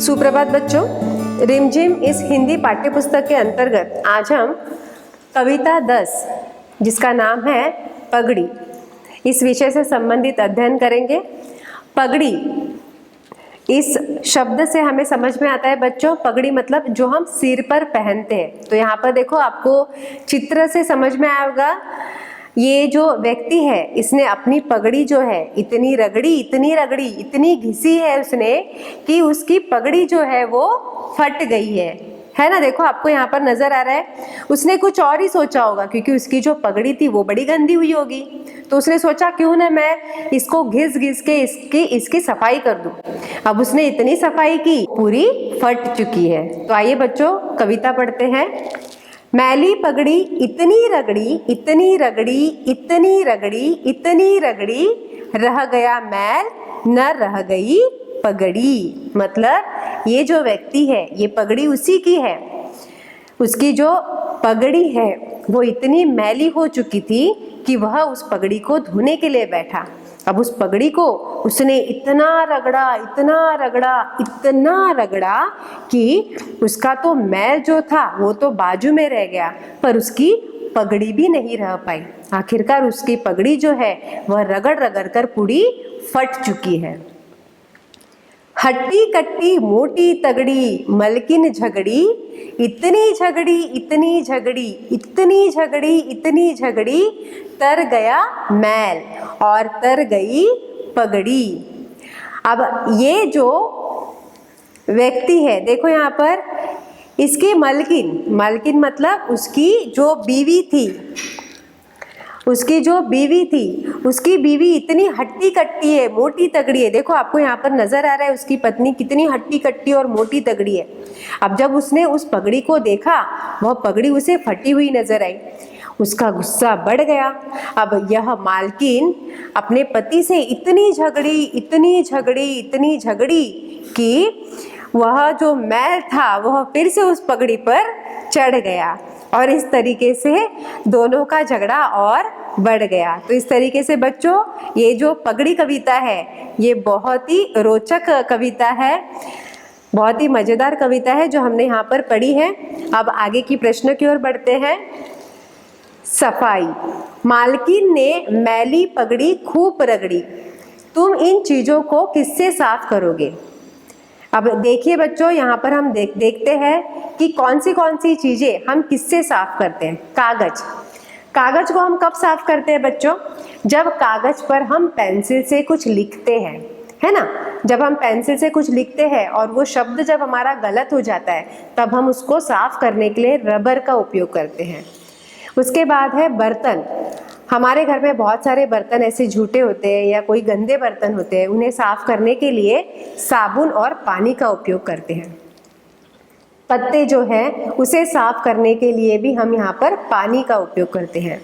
सुप्रभात बच्चों, रिमझिम इस हिंदी पाठ्य पुस्तक के अंतर्गत आज हम कविता 10 जिसका नाम है पगड़ी, इस विषय से संबंधित अध्ययन करेंगे। पगड़ी इस शब्द से हमें समझ में आता है बच्चों, पगड़ी मतलब जो हम सिर पर पहनते हैं। तो यहाँ पर देखो, आपको चित्र से समझ में आएगा, ये जो व्यक्ति है इसने अपनी पगड़ी जो है इतनी रगड़ी इतनी घिसी है उसने कि उसकी पगड़ी जो है वो फट गई है ना। देखो आपको यहाँ पर नजर आ रहा है, उसने कुछ और ही सोचा होगा क्योंकि उसकी जो पगड़ी थी वो बड़ी गंदी हुई होगी। तो उसने सोचा क्यों ना मैं इसको घिस के इसकी सफाई कर दूं। अब उसने इतनी सफाई की, पूरी फट चुकी है। तो आइए बच्चों कविता पढ़ते हैं। मैली पगड़ी इतनी रगड़ी, रह गया मैल न रह गई पगड़ी। मतलब ये जो व्यक्ति है, ये पगड़ी उसी की है, उसकी जो पगड़ी है वो इतनी मैली हो चुकी थी कि वह उस पगड़ी को धोने के लिए बैठा। अब उस पगड़ी को उसने इतना रगड़ा कि उसका तो मैल जो था वो तो बाजू में रह गया, पर उसकी पगड़ी भी नहीं रह पाई। आखिरकार उसकी पगड़ी जो है वह रगड़ कर पूरी फट चुकी है। हट्टी कट्टी मोटी तगड़ी मलकिन झगड़ी, इतनी झगड़ी, तर गया मैल और तर गई पगड़ी। अब ये जो व्यक्ति है, देखो यहाँ पर इसकी मलकिन मतलब उसकी जो बीवी थी, उसकी बीवी इतनी हट्टी कट्टी है, मोटी तगड़ी है। देखो आपको यहाँ पर नजर आ रहा है उसकी पत्नी कितनी हट्टी कट्टी और मोटी तगड़ी है। अब जब उसने उस पगड़ी को देखा, वह पगड़ी उसे फटी हुई नजर आई, उसका गुस्सा बढ़ गया। अब यह मालकिन अपने पति से इतनी झगड़ी कि वह जो मैल था वह फिर से उस पगड़ी पर चढ़ गया और इस तरीके से दोनों का झगड़ा और बढ़ गया। तो इस तरीके से बच्चों ये जो पगड़ी कविता है ये बहुत ही रोचक कविता है, बहुत ही मजेदार कविता है जो हमने यहाँ पर पढ़ी है। अब आगे की प्रश्न की ओर बढ़ते हैं। सफाई। मालकिन ने मैली पगड़ी खूब रगड़ी, तुम इन चीजों को किससे साफ करोगे। अब देखिए बच्चों, यहाँ पर हम देखते हैं कि कौन सी चीजें हम किससे साफ करते हैं। कागज को हम कब साफ करते हैं बच्चों, जब कागज पर हम पेंसिल से कुछ लिखते हैं, है ना। जब हम पेंसिल से कुछ लिखते हैं और वो शब्द जब हमारा गलत हो जाता है तब हम उसको साफ करने के लिए रबर का उपयोग करते हैं। उसके बाद है बर्तन। हमारे घर में बहुत सारे बर्तन ऐसे झूठे होते हैं या कोई गंदे बर्तन होते हैं, उन्हें साफ करने के लिए साबुन और पानी का उपयोग करते हैं। पत्ते जो है उसे साफ करने के लिए भी हम यहाँ पर पानी का उपयोग करते हैं।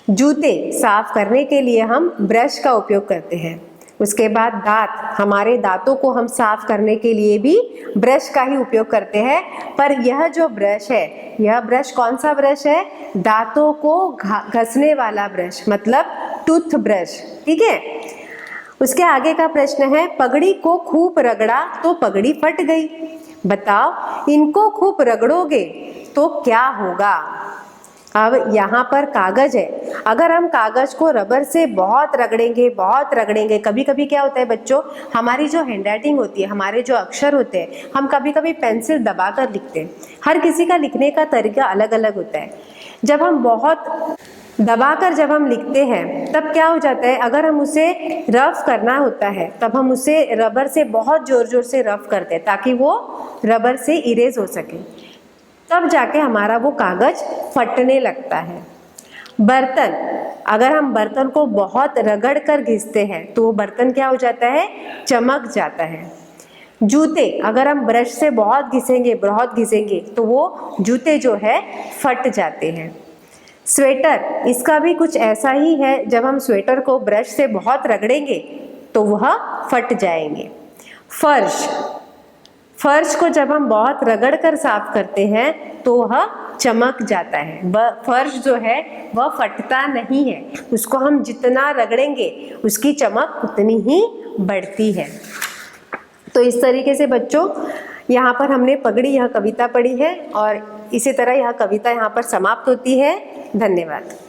जूते साफ करने के लिए हम ब्रश का उपयोग करते हैं। उसके बाद दांत, हमारे दांतों को हम साफ करने के लिए भी ब्रश का ही उपयोग करते हैं। पर यह जो ब्रश है, यह ब्रश कौन सा ब्रश है, दांतों को घसने वाला ब्रश, मतलब टूथ ब्रश, ठीक है। उसके आगे का प्रश्न है, पगड़ी को खूब रगड़ा तो पगड़ी फट गई, बताओ इनको खूब रगड़ोगे तो क्या होगा। अब यहाँ पर कागज है, अगर हम कागज को रबर से बहुत रगड़ेंगे, कभी कभी क्या होता है बच्चों, हमारी जो हैंडराइटिंग होती है, हमारे जो अक्षर होते हैं, हम कभी कभी पेंसिल दबाकर लिखते हैं। हर किसी का लिखने का तरीका अलग अलग होता है। जब हम बहुत दबाकर जब हम लिखते हैं तब क्या हो जाता है, अगर हम उसे रफ करना होता है तब हम उसे रबर से बहुत जोर से रफ करते हैं ताकि वो रबर से इरेज हो सके, तब जाके हमारा वो कागज फटने लगता है। बर्तन, अगर हम बर्तन को बहुत रगड़ कर घिसते हैं तो वो बर्तन क्या हो जाता है, चमक जाता है। जूते, अगर हम ब्रश से बहुत घिसेंगे तो वो जूते जो है फट जाते हैं। स्वेटर, इसका भी कुछ ऐसा ही है, जब हम स्वेटर को ब्रश से बहुत रगड़ेंगे तो वह फट जाएंगे। फर्श को जब हम बहुत रगड़ कर साफ करते हैं तो वह चमक जाता है। फर्श जो है वह फटता नहीं है, उसको हम जितना रगड़ेंगे उसकी चमक उतनी ही बढ़ती है। तो इस तरीके से बच्चों यहाँ पर हमने पगड़ी यह कविता पढ़ी है और इसी तरह यह कविता यहाँ पर समाप्त होती है। धन्यवाद।